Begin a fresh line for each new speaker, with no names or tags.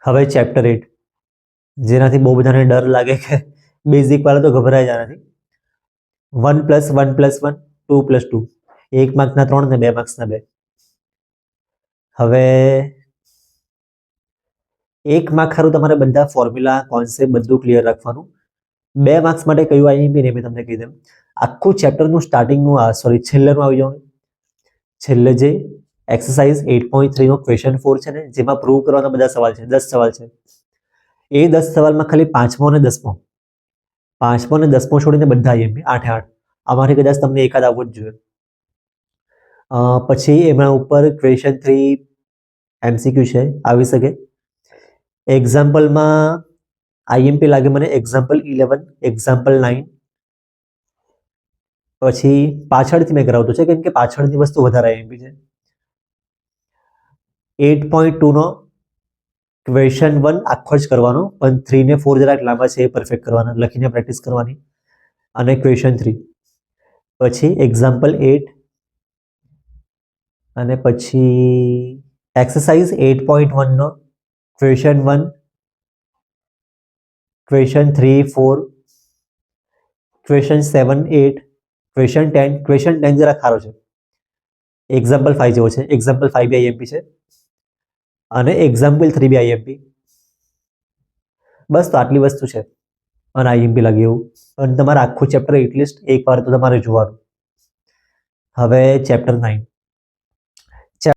હવે ચેપ્ટર 8, જેનાથી બહુ બધાને ડર લાગે કે બેઝિક વાળા તો ગભરાઈ જવાના નથી. 1 + 1 + 1 2 + 2, 1 માર્ક્સના 3 ને 2 માર્ક્સના 2. હવે 1 માર્ક ખારું તમારે બધા ફોર્મ્યુલા કોન્સેપ્ટ બધું ક્લિયર રાખવાનું. 2 માર્ક્સ માટે કયું આઈએમપી ને મેં તમને કહી દઉં. આખું ચેપ્ટરનું સ્ટાર્ટિંગનું છેલ્લેનું આવી જવાનું. છેલ્લે જે એક્સરસાઇઝ 8.3 નો ક્વેશ્ચન 4 છે ને, જેમાં પ્રૂવ કરવાના બધા સવાલ છે, 10 સવાલ છે. એ 10 સવાલમાં ખાલી 5મો અને 10મો છોડીને બધા આઈએમપી 8 આમાંથી કદાચ તમને એકાદ આવવું જ જોઈએ. પછી એમાં ઉપર ક્વેશ્ચન 3 એમસીક્યુ છે, આવી શકે. એક્ઝામ્પલમાં આઈએમપી લાગે મને એક્ઝામ્પલ 11, એક્ઝામ્પલ 9. પછી પાછળથી મેં કરાવતું છે, કેમ કે પાછળની વસ્તુ વધારે આઈએમપી છે. 8.2 નો ક્વેશ્ચન 1 આખો જ કરવાનો, પણ 3 ને 4 જરાક લાંબા છે, એ પરફેક્ટ કરવાના, લખીને પ્રેક્ટિસ કરવાની. અને ક્વેશ્ચન 3, પછી એક્ઝામ્પલ 8, અને પછી એક્સરસાઇઝ 8.1 નો question 1, question 3, 4, question 7, 8, question 10. Question 10 જરા ખારો છે, એક્ઝામ્પલ 5 જેવો છે. એક્ઝામ્પલ 5 બી આઈએમપી છે, અને એક્ઝામ્પલ 3 બી આઈએમપી. બસ, તો આટલી વસ્તુ છે અને આઈએમપી લાગે એવું. અને તમારે આખું ચેપ્ટર એટલીસ્ટ એક વાર તો તમારે જોવાનું. હવે ચેપ્ટર 9,